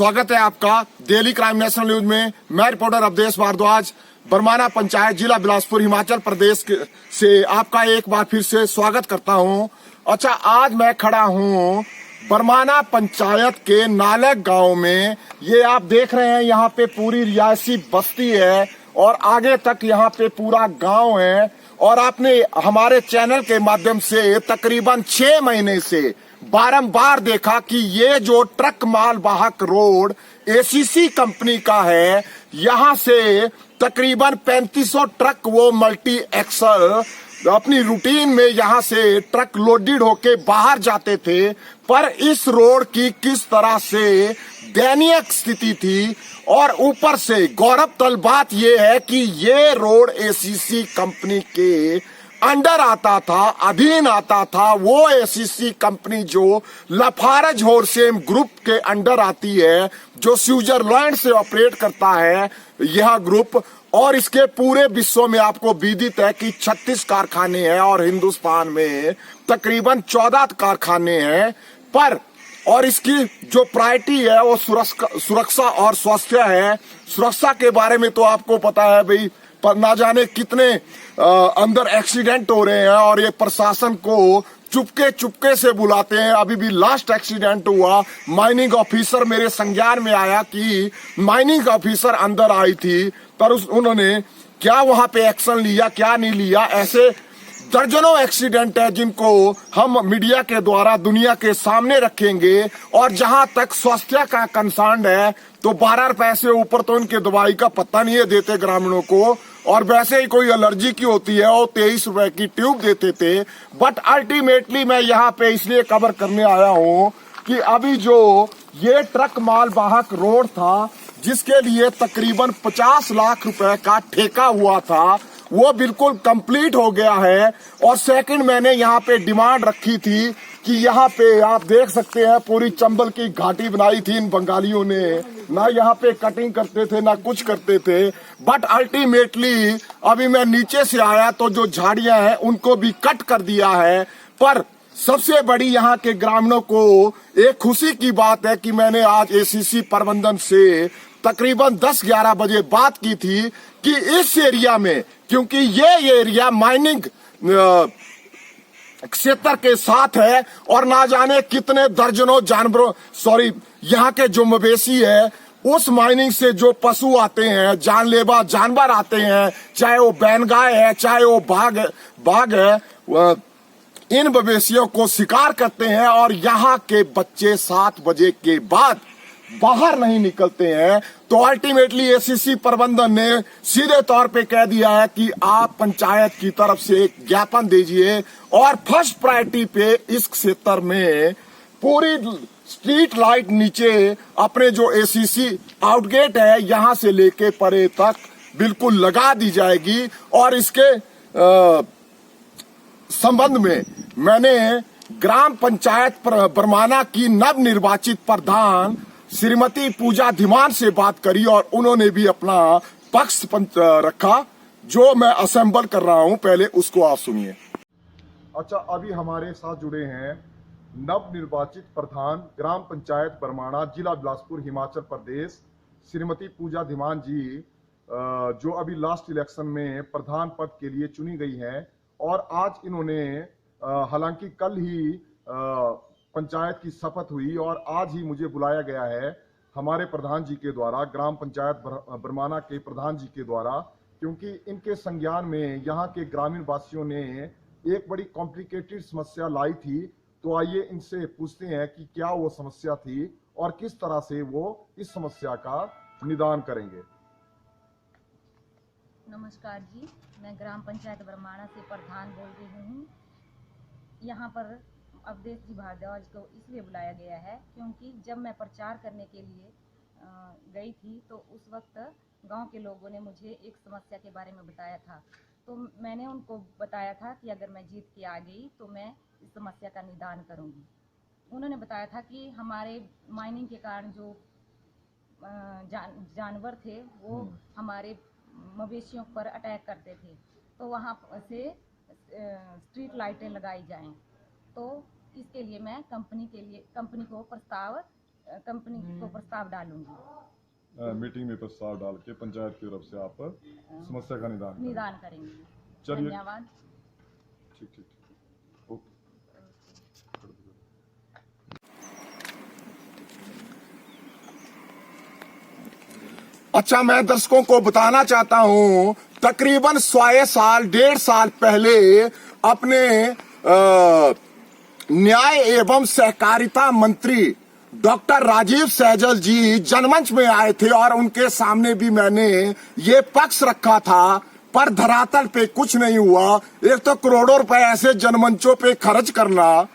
स्वागत है आपका डेली क्राइम नेशनल न्यूज में। मैं रिपोर्टर अवधेश भारद्वाज बरमाना पंचायत जिला बिलासपुर हिमाचल प्रदेश से आपका एक बार फिर से स्वागत करता हूं। अच्छा, आज मैं खड़ा हूं बरमाना पंचायत के नालक गांव में। ये आप देख रहे हैं, यहाँ पे पूरी रिहायशी बस्ती है और आगे तक यहाँ पे पूरा गांव है। और आपने हमारे चैनल के माध्यम से तकरीबन 6 महीने से बारंबार देखा कि ये जो ट्रक माल वाहक रोड एसीसी कंपनी का है, यहाँ से तकरीबन 3500 ट्रक वो मल्टी एक्सल अपनी रूटीन में यहाँ से ट्रक लोडेड होके बाहर जाते थे। पर इस रोड की किस तरह से दयनीय स्थिति थी, और ऊपर से गौरव तल बात यह है कि ये रोड एसीसी कंपनी के अंडर आता था, अधीन आता था। वो एसीसी कंपनी जो लाफार्ज होरसेम ग्रुप के अंडर आती है, जो स्विट्जरलैंड से ऑपरेट करता है यह ग्रुप। और इसके पूरे विश्व में आपको विदित है कि 36 कारखाने हैं और हिंदुस्तान में तकरीबन 14 कारखाने हैं। पर और इसकी जो प्रायोरिटी है वो सुरक्षा और स्वास्थ्य है। सुरक्षा के बारे में तो आपको पता है भाई, पर ना जाने कितने अंदर एक्सीडेंट हो रहे हैं और ये प्रशासन को चुपके से बुलाते हैं। अभी भी लास्ट एक्सीडेंट हुआ, माइनिंग ऑफिसर मेरे संज्ञान में आया कि माइनिंग ऑफिसर अंदर आई थी, पर उन्होंने क्या वहां पे एक्शन लिया, क्या नहीं लिया। ऐसे दर्जनों एक्सीडेंट है जिनको हम मीडिया के द्वारा दुनिया के सामने रखेंगे। और जहां तक स्वास्थ्य का कंसर्न है तो 12 रुपए से ऊपर तो इनके दवाई का पता नहीं है देते ग्रामीणों को। और वैसे ही कोई एलर्जी की होती है वो 23 रुपए की ट्यूब देते थे। बट अल्टीमेटली मैं यहाँ पे इसलिए कवर करने आया हूँ कि अभी जो ये ट्रक माल वाहक रोड था, जिसके लिए तकरीबन 50 लाख रुपए का ठेका हुआ था, वो बिल्कुल कंप्लीट हो गया है। और सेकंड, मैंने यहाँ पे डिमांड रखी थी कि यहाँ पे आप देख सकते हैं पूरी चंबल की घाटी बनाई थी इन बंगालियों ने। ना यहाँ पे कटिंग करते थे ना कुछ करते थे। बट अल्टीमेटली अभी मैं नीचे से आया तो जो झाड़ियां हैं उनको भी कट कर दिया है। पर सबसे बड़ी यहाँ के ग्रामीणों को एक खुशी की बात है कि मैंने आज एसीसी प्रबंधन से तकरीबन 10-11 बजे बात की थी कि इस एरिया में, क्योंकि ये एरिया माइनिंग क्षेत्र के साथ है और ना जाने कितने दर्जनों यहाँ के जो मवेशी है, उस माइनिंग से जो पशु आते हैं, जानलेवा जानवर आते हैं, चाहे वो बैनगाय है चाहे वो बाघ है, इन मवेशियों को शिकार करते हैं। और यहाँ के बच्चे 7 बजे के बाद बाहर नहीं निकलते हैं। तो अल्टीमेटली एसीसी प्रबंधन ने सीधे तौर पे कह दिया है कि आप पंचायत की तरफ से एक ज्ञापन दीजिए और फर्स्ट प्रायोरिटी पे इस क्षेत्र में पूरी स्ट्रीट लाइट नीचे अपने जो एसीसी आउटगेट है यहाँ से लेके परे तक बिल्कुल लगा दी जाएगी। और इसके संबंध में मैंने ग्राम पंचायत बरमाना की नव निर्वाचित प्रधान श्रीमती पूजा धीमान से बात करी और उन्होंने भी अपना पक्ष रखा, जो मैं असेंबल कर रहा हूं। पहले उसको आप सुनिए। अच्छा, अभी हमारे साथ जुड़े हैं नव निर्वाचित प्रधान ग्राम पंचायत बरमाना जिला बिलासपुर हिमाचल प्रदेश श्रीमती पूजा धीमान जी, जो अभी लास्ट इलेक्शन में प्रधान पद के लिए चुनी गई हैं। और आज इन्होंने हालांकि कल ही पंचायत की शपथ हुई और आज ही मुझे बुलाया गया है हमारे प्रधान जी के द्वारा, ग्राम पंचायत बरमाना के प्रधान जी के द्वारा, क्योंकि इनके संज्ञान में यहाँ के ग्रामीण वासियों ने एक बड़ी कॉम्प्लिकेटेड समस्या लाई थी। तो आइए इनसे पूछते हैं कि क्या वो समस्या थी और किस तरह से वो इस समस्या का निदान करेंगे। नमस्कार जी, मैं ग्राम पंचायत बरमाना से प्रधान बोल रही हूँ। यहाँ पर अवधेश जी भारद्वाज को इसलिए बुलाया गया है क्योंकि जब मैं प्रचार करने के लिए गई थी तो उस वक्त गांव के लोगों ने मुझे एक समस्या के बारे में बताया था। तो मैंने उनको बताया था कि अगर मैं जीत के आ गई तो मैं इस समस्या का निदान करूंगी। उन्होंने बताया था कि हमारे माइनिंग के कारण जो जानवर थे वो हमारे मवेशियों पर अटैक करते थे, तो वहाँ से स्ट्रीट लाइटें लगाई जाएं। तो इसके लिए मैं कंपनी को प्रस्ताव कंपनी को प्रस्ताव डालूंगी। मीटिंग में प्रस्ताव डाल के पंचायत की तरफ से आप समस्या का निदान करेंगे। चलिए, धन्यवाद। ठीक ठीक ठीक, ओके। अच्छा, मैं दर्शकों को बताना चाहता हूं, तकरीबन 100 साल 1.5 साल पहले अपने न्याय एवं सहकारिता मंत्री डॉक्टर राजीव सहजल जी जनमंच में आए थे और उनके सामने भी मैंने ये पक्ष रखा था, पर धरातल पे कुछ नहीं हुआ। एक तो करोड़ों रुपए ऐसे जनमंचों पे खर्च करना,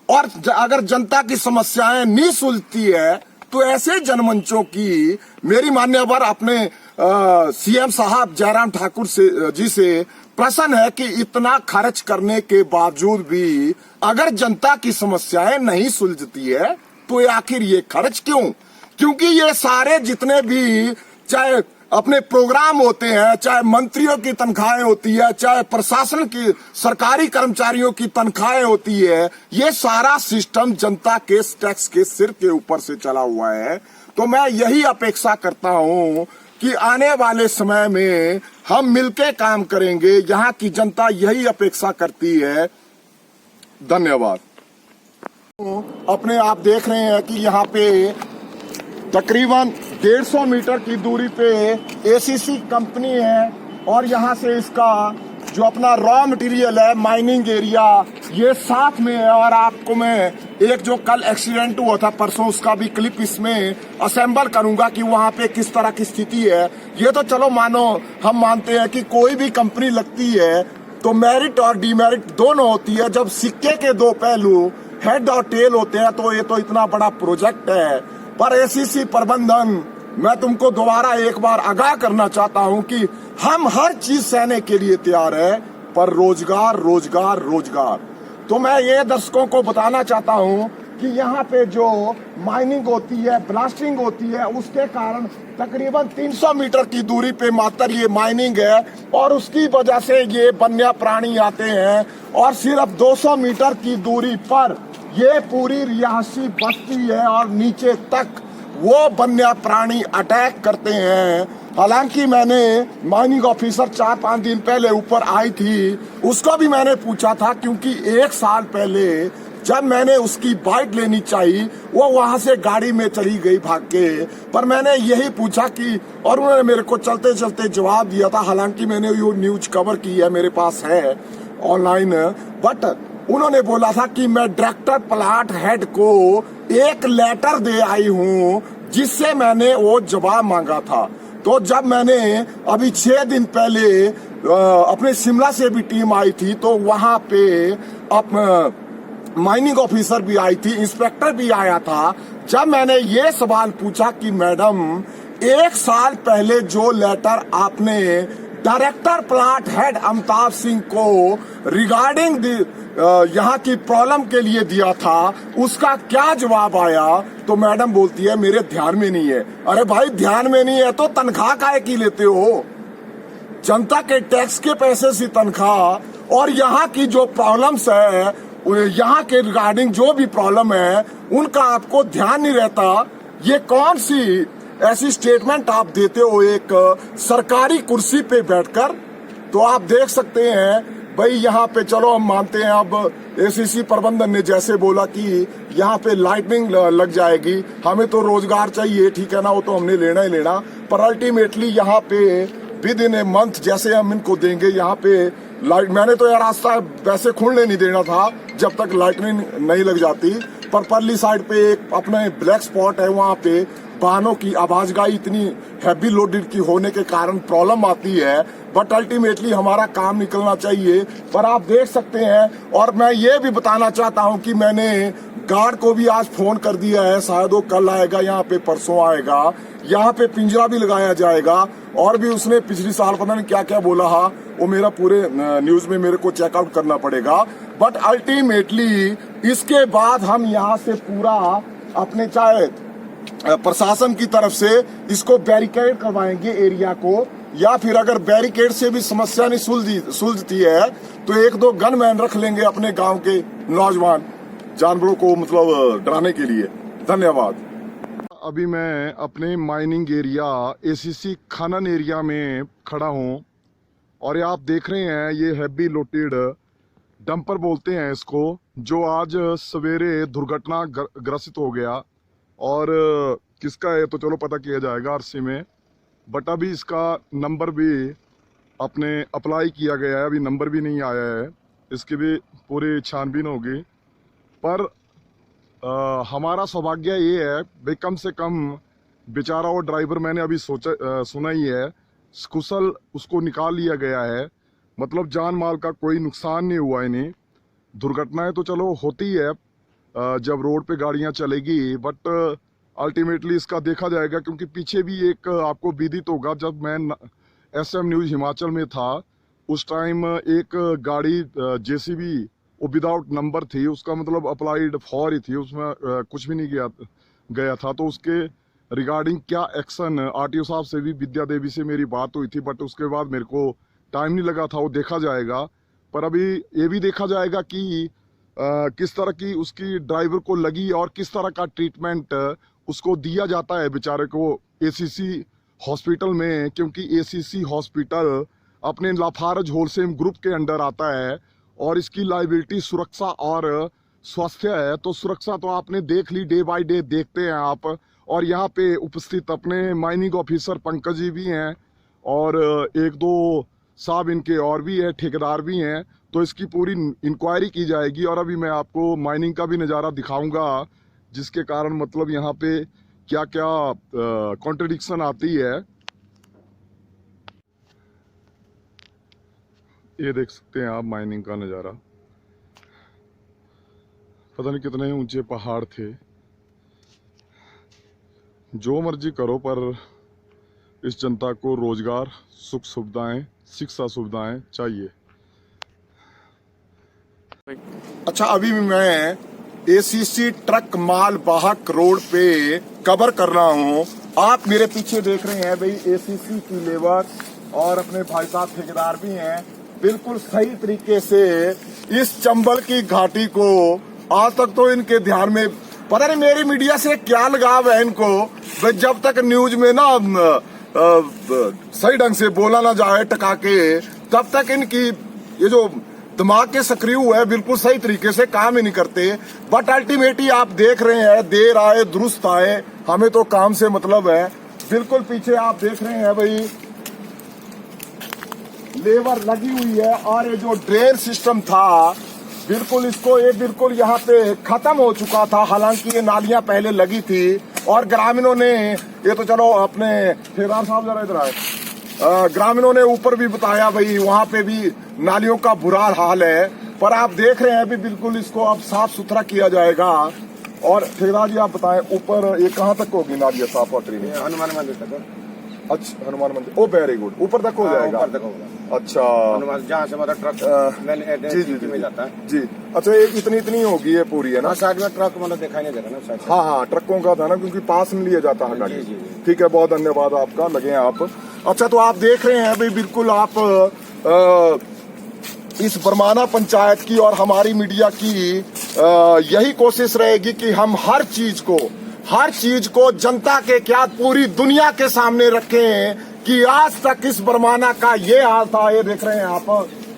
और अगर जनता की समस्याएं नहीं सुलझती है तो ऐसे जनमंचों की मेरी मान्यवर अपने सीएम साहब जयराम ठाकुर जी से प्रश्न है कि इतना खर्च करने के बावजूद भी अगर जनता की समस्याएं नहीं सुलझती है तो आखिर ये खर्च क्यों? क्योंकि ये सारे जितने भी चाहे अपने प्रोग्राम होते हैं, चाहे मंत्रियों की तनख्वाहें होती है, चाहे प्रशासन की सरकारी कर्मचारियों की तनख्वाहें होती है, ये सारा सिस्टम जनता के टैक्स के सिर के ऊपर से चला हुआ है। तो मैं यही अपेक्षा करता हूं कि आने वाले समय में हम मिलके काम करेंगे। यहाँ की जनता यही अपेक्षा करती है। धन्यवाद। अपने आप देख रहे हैं कि यहाँ पे तकरीबन 150 मीटर की दूरी पे एसीसी कंपनी है और यहाँ से इसका जो अपना रॉ मटेरियल है, माइनिंग एरिया, ये साथ में है। और आपको मैं एक जो कल एक्सीडेंट हुआ था परसों, उसका भी क्लिप इसमें असेंबल करूंगा कि वहाँ पे किस तरह की स्थिति है। ये तो चलो मानो हम मानते हैं कि कोई भी कंपनी लगती है तो मेरिट और डीमेरिट दोनों होती है। जब सिक्के के दो पहलू हेड और टेल होते हैं तो ये तो इतना बड़ा प्रोजेक्ट है। पर एसीसी प्रबंधन, मैं तुमको दोबारा एक बार आगाह करना चाहता हूं कि हम हर चीज सहने के लिए तैयार है, पर रोजगार रोजगार रोजगार। तो मैं ये दर्शकों को बताना चाहता हूं कि यहाँ पे जो माइनिंग होती है, ब्लास्टिंग होती है, उसके कारण तकरीबन 300 मीटर की दूरी पे मात्र ये माइनिंग है और उसकी वजह से ये वन्य प्राणी आते हैं। और सिर्फ 200 मीटर की दूरी पर ये पूरी रिहायशी बस्ती है और नीचे तक वो वन्य प्राणी अटैक करते हैं। हालांकि मैंने माइनिंग ऑफिसर 4-5 दिन पहले ऊपर आई थी, उसको भी मैंने पूछा था, क्योंकि 1 साल पहले जब मैंने उसकी बाइट लेनी चाहिए वो वहां से गाड़ी में चली गई भाग के। पर मैंने यही पूछा कि, और उन्होंने मेरे को चलते चलते जवाब दिया था। हालांकि मैंने ये न्यूज कवर की है, मेरे पास है ऑनलाइन, बट उन्होंने बोला था कि मैं डायरेक्टर प्लांट हेड को एक लेटर दे आई हूँ जिससे मैंने वो जवाब मांगा था। तो जब मैंने अभी 6 दिन पहले अपने शिमला से भी टीम आई थी तो वहां पे माइनिंग ऑफिसर भी आई थी, इंस्पेक्टर भी आया था। जब मैंने ये सवाल पूछा कि मैडम 1 साल पहले जो लेटर आपने director plant head Amitabh Singh को रिगार्डिंग यहाँ की प्रॉब्लम के लिए दिया था, उसका क्या जवाब आया? तो मैडम बोलती है मेरे ध्यान में नहीं है। अरे भाई, ध्यान में नहीं है तो तनख्वाह काहे की लेते हो? जनता के टैक्स के पैसे से तनख्वाह। और यहाँ की जो प्रॉब्लम्स है, यहाँ के रिगार्डिंग जो भी प्रॉब्लम है उनका आपको ध्यान नहीं रहता। ये कौन सी ऐसी स्टेटमेंट आप देते हो एक सरकारी कुर्सी पे बैठकर? तो आप देख सकते हैं भाई, यहाँ पे चलो हम मानते हैं, अब एसीसी प्रबंधन ने जैसे बोला कि यहाँ पे लाइटनिंग लग जाएगी, हमें तो रोजगार चाहिए, ठीक है ना, वो तो हमने लेना ही लेना। पर अल्टीमेटली यहाँ पे विद इन ए मंथ जैसे हम इनको देंगे यहाँ पे लाइट, मैंने तो यार रास्ता वैसे खुलने नहीं देना था जब तक लाइटनिंग नहीं लग जाती। पर परली साइड पे एक अपने ब्लैक स्पॉट है, वहाँ पे वाहनों की आवाजगाही इतनी हैवी लोडेड की होने के कारण प्रॉब्लम आती है। बट अल्टीमेटली हमारा काम निकलना चाहिए। पर आप देख सकते हैं, और मैं ये भी बताना चाहता हूँ कि मैंने गार्ड को भी आज फोन कर दिया है, शायद वो कल आएगा, यहाँ पे परसों आएगा। यहाँ पे पिंजरा भी लगाया जाएगा। और भी उसने पिछली साल पता नहीं क्या क्या बोला है, वो मेरा पूरे न्यूज में मेरे को चेकआउट करना पड़ेगा। बट अल्टीमेटली इसके बाद हम यहाँ से पूरा अपने चाहे प्रशासन की तरफ से इसको बैरिकेड करवाएंगे एरिया को, या फिर अगर बैरिकेड से भी समस्या नहीं सुलझती है तो 1-2 गनमैन रख लेंगे अपने गांव के नौजवान जानवरों को मतलब डराने के लिए। धन्यवाद। अभी मैं अपने माइनिंग एरिया एसीसी खनन एरिया में खड़ा हूँ और ये आप देख रहे हैं ये हैवी लोडेड डंपर बोलते हैं इसको, जो आज सवेरे दुर्घटना ग्रसित हो गया। और किसका है तो चलो पता किया जाएगा आरसी में, बट अभी इसका नंबर भी अपने अप्लाई किया गया है, अभी नंबर भी नहीं आया है, इसकी भी पूरी छानबीन होगी। पर हमारा सौभाग्य ये है भाई, कम से कम बेचारा वो ड्राइवर मैंने अभी सुना ही है, कुशल उसको निकाल लिया गया है, मतलब जान माल का कोई नुकसान नहीं हुआ इन्हें। दुर्घटनाएं तो चलो होती है जब रोड पे गाड़ियां चलेगी, बट अल्टीमेटली इसका देखा जाएगा, क्योंकि पीछे भी एक आपको विदित होगा, जब मैं SM न्यूज़ हिमाचल में था उस टाइम एक गाड़ी JCB वो विदाउट नंबर थी, उसका मतलब अप्लाइड फॉर ही थी, उसमें कुछ भी नहीं गया था। तो उसके रिगार्डिंग क्या एक्शन, RTO साहब से भी, विद्या देवी से मेरी बात हुई थी, बट उसके बाद मेरे को टाइम नहीं लगा था, वो देखा जाएगा। पर अभी ये भी देखा जाएगा कि किस तरह की उसकी ड्राइवर को लगी और किस तरह का ट्रीटमेंट उसको दिया जाता है बेचारे को ACC हॉस्पिटल में, क्योंकि ACC हॉस्पिटल अपने लाफारज होलसेल ग्रुप के अंडर आता है और इसकी लाइबिलिटी सुरक्षा और स्वास्थ्य है। तो सुरक्षा तो आपने देख ली, डे बाय डे देखते हैं आप। और यहाँ पे उपस्थित अपने माइनिंग ऑफिसर पंकज जी भी हैं और एक दो साहब इनके और भी हैं, ठेकेदार भी हैं। तो इसकी पूरी इंक्वायरी की जाएगी और अभी मैं आपको माइनिंग का भी नज़ारा दिखाऊंगा, जिसके कारण मतलब यहाँ पे क्या क्या कॉन्ट्रडिक्शन आती है। ये देख सकते हैं आप माइनिंग का नज़ारा, पता नहीं कितने ऊंचे पहाड़ थे। जो मर्जी करो, पर इस जनता को रोजगार, सुख सुविधाएं, शिक्षा सुविधाएं चाहिए। अच्छा, अभी मैं ACC ट्रक माल वाहक रोड पे कवर कर रहा हूँ। आप मेरे पीछे देख रहे हैं भाई ACC की लेबर और अपने भाई साहब ठेकेदार भी हैं, बिल्कुल सही तरीके से इस चंबल की घाटी को आज तक तो इनके ध्यान में, पता नहीं मेरी मीडिया से क्या लगाव है इनको, जब तक न्यूज में ना सही ढंग से बोला ना जाए टका के, तब तक इनकी ये जो दिमाग के सक्रिय है बिल्कुल सही तरीके से काम ही नहीं करते। बट अल्टीमेटली आप देख रहे हैं, देर आए दुरुस्त आए, हमें तो काम से मतलब है। बिल्कुल पीछे आप देख रहे हैं भाई लेबर लगी हुई है और ये जो ड्रेन सिस्टम था बिल्कुल इसको, ये बिल्कुल यहाँ पे खत्म हो चुका था। हालांकि ये नालियां पहले लगी थी और ग्रामीणों ने, ये तो चलो अपने ठेकेदार साहब जरा इधर आए, ग्रामीणों ने ऊपर भी बताया भाई वहां पे भी नालियों का बुरा हाल है। पर आप देख रहे हैं अभी बिल्कुल इसको अब साफ सुथरा किया जाएगा। और ठेकेदार जी आप बताएं, ऊपर ये कहाँ तक होगी नालियां साफ और ट्रेनिंग? हनुमान मंदिर तक। अच्छा, हनुमान मंदिर, ओ वेरी गुड, ऊपर तक हो जाएगा? ऊपर तक होगा। अच्छा, हनुमान जहाँ से मतलब ट्रक जी में जाता है जी। अच्छा, ये इतनी होगी ये पूरी, है ना? साइड में ट्रक मतलब दिखाई नहीं दे रहा ना साइड। हाँ, ट्रकों का था ना, क्योंकि पास में लिया जाता है गाड़ी। ठीक है, बहुत धन्यवाद आपका, लगे हैं आप। अच्छा, तो आप देख रहे हैं भाई बिल्कुल आप इस बरमाना पंचायत की और हमारी मीडिया की यही कोशिश रहेगी कि हम हर चीज को जनता के क्या पूरी दुनिया के सामने रखें कि आज तक इस बरमाना का ये हाल था। ये देख रहे हैं आप,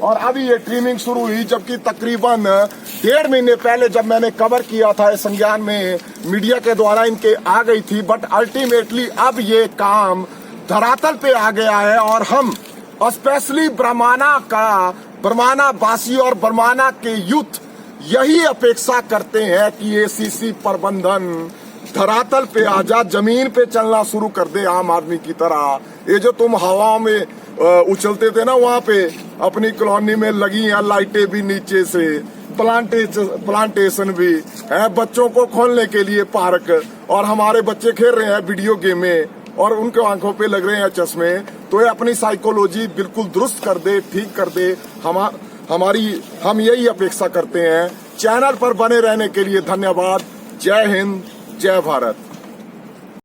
और अभी ये ट्रिमिंग शुरू हुई, जबकि तकरीबन 1.5 महीने पहले जब मैंने कवर किया था इस संज्ञान में मीडिया के द्वारा इनके आ गई थी। बट अल्टीमेटली अब ये काम धरातल पे आ गया है और हम स्पेशली बरमाना वासी और बरमाना के यूथ यही अपेक्षा करते हैं कि ACC प्रबंधन धरातल पे आ जा, जमीन पे चलना शुरू कर दे आम आदमी की तरह। ये जो तुम हवा में उछलते थे ना, वहाँ पे अपनी कॉलोनी में लगी हैं लाइटें भी नीचे से, प्लांटेशन भी है, बच्चों को खोलने के लिए पार्क, और हमारे बच्चे खेल रहे हैं वीडियो गेम में और उनके आंखों पे लग रहे हैं चश्मे। तो ये अपनी साइकोलॉजी बिल्कुल दुरुस्त कर दे, ठीक कर दे। हम यही अपेक्षा करते हैं। चैनल पर बने रहने के लिए धन्यवाद। जय हिंद, जय भारत।